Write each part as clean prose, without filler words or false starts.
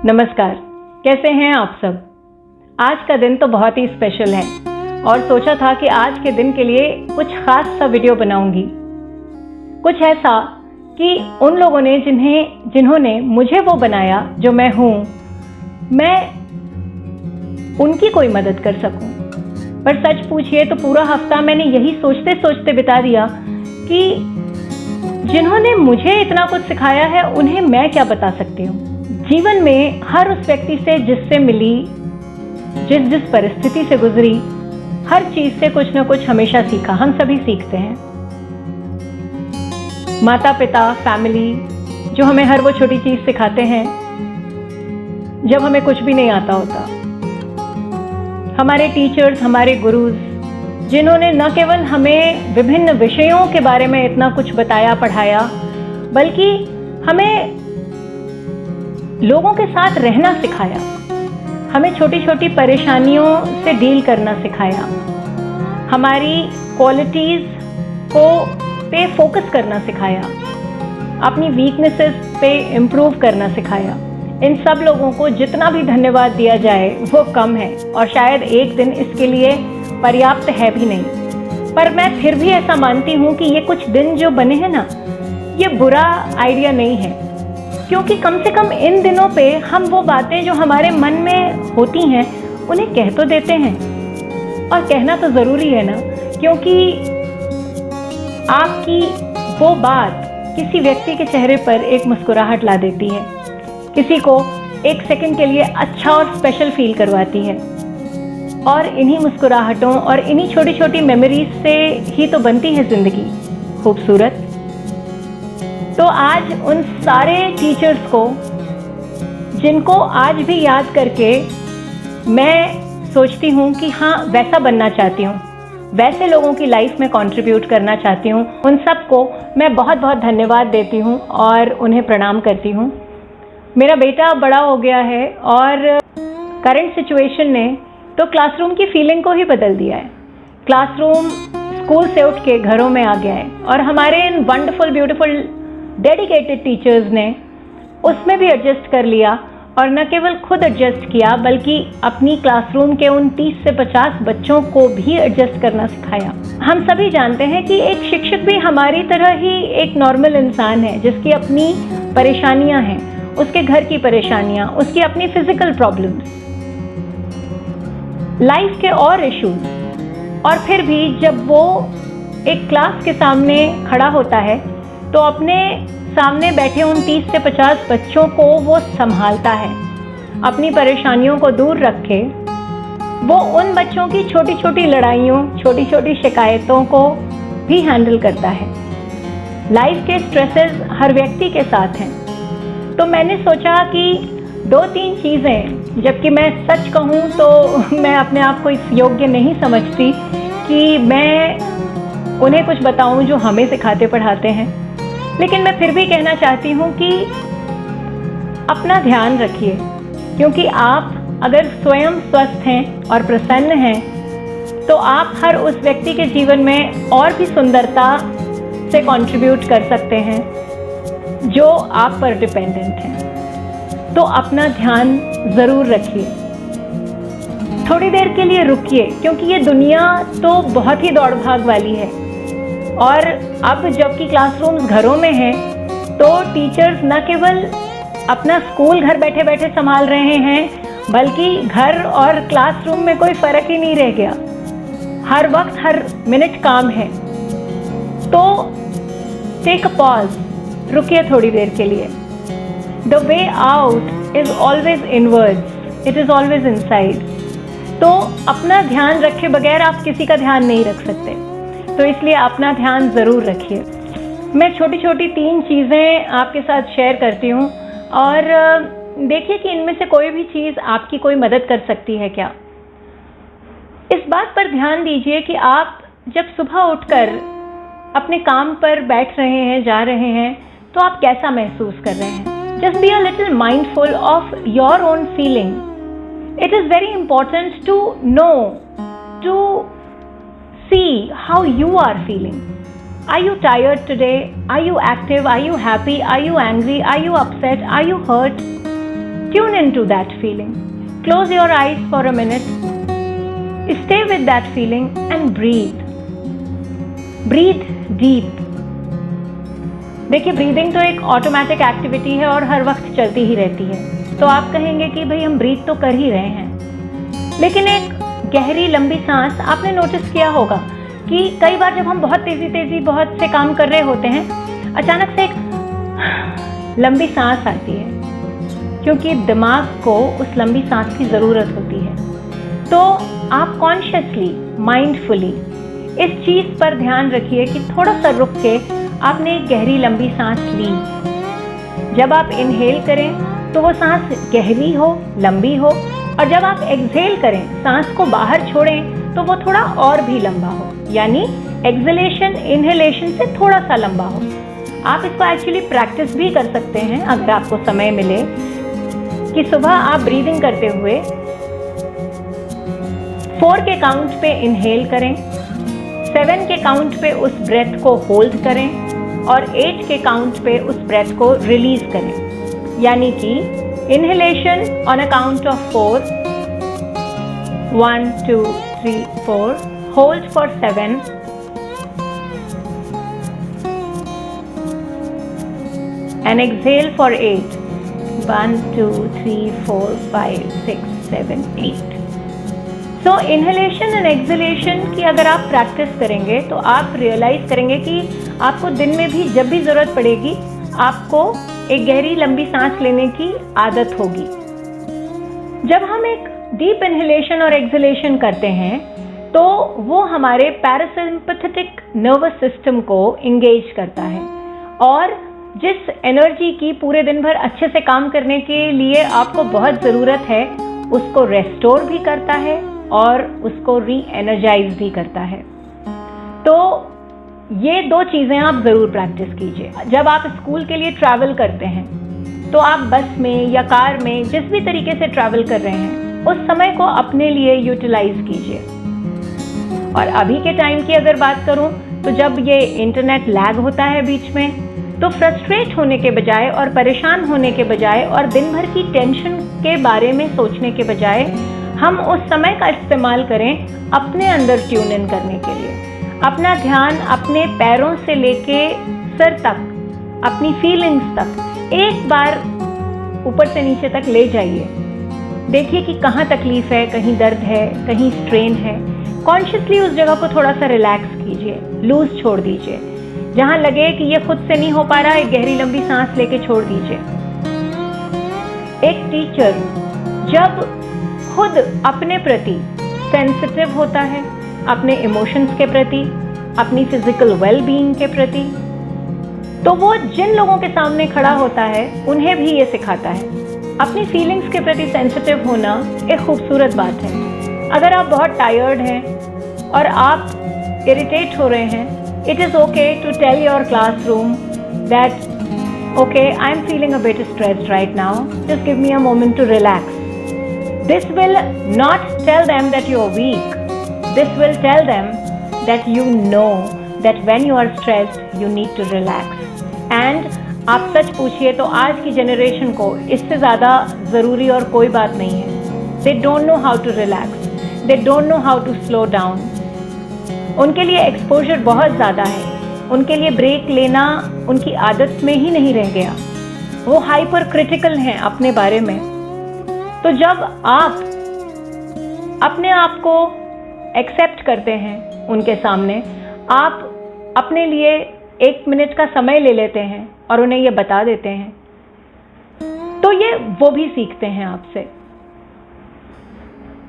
नमस्कार, कैसे हैं आप सब। आज का दिन तो बहुत ही स्पेशल है और सोचा था कि आज के दिन के लिए कुछ खास सा वीडियो बनाऊंगी। कुछ ऐसा कि उन लोगों ने जिन्होंने मुझे वो बनाया जो मैं हूँ, मैं उनकी कोई मदद कर सकूं। पर सच पूछिए तो पूरा हफ्ता मैंने यही सोचते सोचते बिता दिया कि जिन्होंने मुझे इतना कुछ सिखाया है उन्हें मैं क्या बता सकती हूँ। जीवन में हर उस व्यक्ति से जिससे मिली, जिस परिस्थिति से गुजरी, हर चीज से कुछ न कुछ हमेशा सीखा। हम सभी सीखते हैं। माता पिता, फैमिली जो हमें हर वो छोटी चीज सिखाते हैं जब हमें कुछ भी नहीं आता होता। हमारे टीचर्स, हमारे गुरुज जिन्होंने न केवल हमें विभिन्न विषयों के बारे में इतना कुछ बताया, पढ़ाया, बल्कि हमें लोगों के साथ रहना सिखाया, हमें छोटी छोटी परेशानियों से डील करना सिखाया, हमारी क्वालिटीज़ पे फोकस करना सिखाया, अपनी वीकनेसेस पे इम्प्रूव करना सिखाया। इन सब लोगों को जितना भी धन्यवाद दिया जाए वो कम है और शायद एक दिन इसके लिए पर्याप्त है भी नहीं। पर मैं फिर भी ऐसा मानती हूँ कि ये कुछ दिन जो बने हैं ना, ये बुरा आइडिया नहीं है, क्योंकि कम से कम इन दिनों पे हम वो बातें जो हमारे मन में होती हैं उन्हें कह तो देते हैं। और कहना तो ज़रूरी है ना, क्योंकि आपकी वो बात किसी व्यक्ति के चेहरे पर एक मुस्कुराहट ला देती है, किसी को एक सेकंड के लिए अच्छा और स्पेशल फील करवाती है। और इन्हीं मुस्कुराहटों और इन्हीं छोटी छोटी मेमोरीज से ही तो बनती है ज़िंदगी खूबसूरत। तो आज उन सारे टीचर्स को जिनको आज भी याद करके मैं सोचती हूँ कि हाँ, वैसा बनना चाहती हूँ, वैसे लोगों की लाइफ में कंट्रीब्यूट करना चाहती हूँ, उन सबको मैं बहुत बहुत धन्यवाद देती हूँ और उन्हें प्रणाम करती हूँ। मेरा बेटा बड़ा हो गया है और करंट सिचुएशन ने तो क्लासरूम की फीलिंग को ही बदल दिया है। क्लासरूम स्कूल से उठ के घरों में आ गया है और हमारे इन वंडरफुल, ब्यूटीफुल, डेडिकेटेड टीचर्स ने उसमें भी एडजस्ट कर लिया और न केवल खुद एडजस्ट किया बल्कि अपनी क्लासरूम के उन 30 से 50 बच्चों को भी एडजस्ट करना सिखाया। हम सभी जानते हैं कि एक शिक्षक भी हमारी तरह ही एक नॉर्मल इंसान है जिसकी अपनी परेशानियां हैं, उसके घर की परेशानियां, उसकी अपनी फिजिकल प्रॉब्लम्स, लाइफ के और इश्यूज। और फिर भी जब वो एक क्लास के सामने खड़ा होता है तो अपने सामने बैठे उन 30 से 50 बच्चों को वो संभालता है। अपनी परेशानियों को दूर रख के वो उन बच्चों की छोटी छोटी लड़ाइयों, छोटी छोटी शिकायतों को भी हैंडल करता है। लाइफ के स्ट्रेसेस हर व्यक्ति के साथ हैं। तो मैंने सोचा कि 2-3 चीज़ें, जबकि मैं सच कहूँ तो मैं अपने आप को इस योग्य नहीं समझती कि मैं उन्हें कुछ बताऊँ जो हमें सिखाते पढ़ाते हैं, लेकिन मैं फिर भी कहना चाहती हूँ कि अपना ध्यान रखिए, क्योंकि आप अगर स्वयं स्वस्थ हैं और प्रसन्न हैं तो आप हर उस व्यक्ति के जीवन में और भी सुंदरता से कंट्रीब्यूट कर सकते हैं जो आप पर डिपेंडेंट हैं। तो अपना ध्यान ज़रूर रखिए। थोड़ी देर के लिए रुकिए, क्योंकि ये दुनिया तो बहुत ही दौड़ भाग वाली है और अब जबकि क्लासरूम्स घरों में हैं तो टीचर्स न केवल अपना स्कूल घर बैठे बैठे संभाल रहे हैं, बल्कि घर और क्लासरूम में कोई फ़र्क ही नहीं रह गया। हर वक्त, हर मिनट काम है। तो टेक अ पॉज, रुकिए थोड़ी देर के लिए। The way out is always inwards, it is always inside. तो अपना ध्यान रखे बगैर आप किसी का ध्यान नहीं रख सकते, तो इसलिए अपना ध्यान ज़रूर रखिए। मैं छोटी छोटी 3 चीज़ें आपके साथ शेयर करती हूँ और देखिए कि इनमें से कोई भी चीज़ आपकी कोई मदद कर सकती है क्या। इस बात पर ध्यान दीजिए कि आप जब सुबह उठकर अपने काम पर बैठ रहे हैं, जा रहे हैं, तो आप कैसा महसूस कर रहे हैं। Just be a little mindful of your own feeling. It is very important to know, to see how you are feeling. Are you tired today? Are you active? Are you happy? Are you angry? Are you upset? Are you hurt? Tune into that feeling. Close your eyes for a minute. Stay with that feeling and breathe. Breathe deep. देखिए, breathing तो एक automatic activity है और हर वक्त चलती ही रहती है। तो आप कहेंगे कि भाई हम ब्रीथ तो कर ही रहे हैं, लेकिन एक गहरी लंबी सांस, आपने नोटिस किया होगा कि कई बार जब हम बहुत तेजी बहुत से काम कर रहे होते हैं, अचानक से एक लंबी सांस आती है, क्योंकि दिमाग को उस लंबी सांस की ज़रूरत होती है। तो आप कॉन्शियसली, माइंडफुली इस चीज़ पर ध्यान रखिए कि थोड़ा सा रुक के आपने एक गहरी लंबी सांस ली। जब आप इनहेल करें तो वो सांस गहरी हो, लंबी हो, और जब आप एक्सहेल करें, सांस को बाहर छोड़ें, तो वो थोड़ा और भी लंबा हो, यानी एक्सहेलेशन इनहेलेशन से थोड़ा सा लंबा हो। आप इसको एक्चुअली प्रैक्टिस भी कर सकते हैं अगर आपको समय मिले, कि सुबह आप ब्रीदिंग करते हुए 4 के काउंट पे इनहेल करें, 7 के काउंट पे उस ब्रेथ को होल्ड करें और 8 के काउंट पे उस ब्रेथ को रिलीज करें। यानी कि inhalation on a count of 4, 1 2 3 4, hold for 7, and exhale for 8, 1 2 3 4 5 6 7 8। So inhalation and exhalation की अगर आप प्रैक्टिस करेंगे तो आप रियलाइज करेंगे कि आपको दिन में भी जब भी ज़रूरत पड़ेगी, आपको एक गहरी लंबी सांस लेने की आदत होगी। जब हम एक डीप इनहेलेशन और एक्सहेलेशन करते हैं तो वो हमारे पैरासिम्पैथेटिक नर्वस सिस्टम को इंगेज करता है, और जिस एनर्जी की पूरे दिन भर अच्छे से काम करने के लिए आपको बहुत ज़रूरत है, उसको रेस्टोर भी करता है और उसको री एनर्जाइज भी करता है। तो ये 2 चीज़ें आप ज़रूर प्रैक्टिस कीजिए। जब आप स्कूल के लिए ट्रैवल करते हैं तो आप बस में या कार में जिस भी तरीके से ट्रैवल कर रहे हैं, उस समय को अपने लिए यूटिलाइज कीजिए। और अभी के टाइम की अगर बात करूं तो जब ये इंटरनेट लैग होता है बीच में, तो फ्रस्ट्रेट होने के बजाय और परेशान होने के बजाय और दिन भर की टेंशन के बारे में सोचने के बजाय हम उस समय का इस्तेमाल करें अपने अंदर ट्यून इन करने के लिए। अपना ध्यान अपने पैरों से लेके सर तक, अपनी फीलिंग्स तक एक बार ऊपर से नीचे तक ले जाइए। देखिए कि कहाँ तकलीफ है, कहीं दर्द है, कहीं स्ट्रेन है। कॉन्शियसली उस जगह को थोड़ा सा रिलैक्स कीजिए, लूज छोड़ दीजिए। जहाँ लगे कि ये खुद से नहीं हो पा रहा, एक गहरी लंबी सांस लेके छोड़ दीजिए। एक टीचर जब खुद अपने प्रति सेंसिटिव होता है, अपने इमोशंस के प्रति, अपनी फिजिकल वेल बीइंग के प्रति, तो वो जिन लोगों के सामने खड़ा होता है उन्हें भी ये सिखाता है। अपनी फीलिंग्स के प्रति सेंसिटिव होना एक खूबसूरत बात है। अगर आप बहुत टायर्ड हैं और आप इरिटेट हो रहे हैं, it is okay to tell your classroom that okay, I am feeling a bit stressed right now, just give me a moment to relax. This will not tell them that you are weak. This will tell them that you know that when you are stressed you need to relax. And आप सच पूछिए तो आज की generation को इससे ज़्यादा ज़रूरी और कोई बात नहीं है। They don't know how to relax. They don't know how to slow down. उनके लिए एक्सपोजर बहुत ज़्यादा है, उनके लिए ब्रेक लेना उनकी आदत में ही नहीं रह गया। वो हाइपर क्रिटिकल हैं अपने बारे में। तो जब आप अपने आप को एक्सेप्ट करते हैं उनके सामने, आप अपने लिए 1 मिनट का समय ले लेते हैं और उन्हें ये बता देते हैं, तो ये वो भी सीखते हैं आपसे।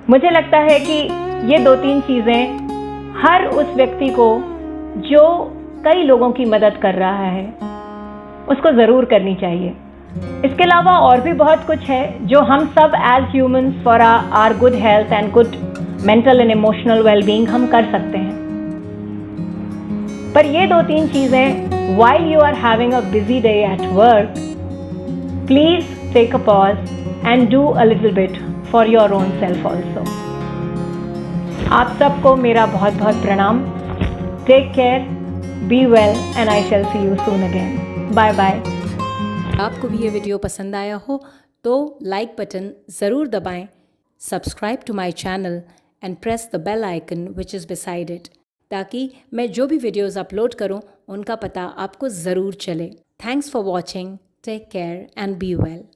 मुझे लगता है कि ये 2-3 चीज़ें हर उस व्यक्ति को जो कई लोगों की मदद कर रहा है उसको ज़रूर करनी चाहिए। इसके अलावा और भी बहुत कुछ है जो हम सब as humans for our good health and good mental and emotional wellbeing हम कर सकते हैं। पर ये 2-3 चीज़ें, while you are having a busy day at work, please take a pause and do a little bit for your own self also. आप सबको मेरा बहुत बहुत प्रणाम। Take care, be well and I shall see you soon again. Bye bye. आपको भी ये video पसंद आया हो तो लाइक बटन ज़रूर दबाएं, subscribe to my channel and press the bell icon which is beside it, ताकि मैं जो भी वीडियोस अपलोड करूं उनका पता आपको ज़रूर चले। Thanks for watching, take care and be well.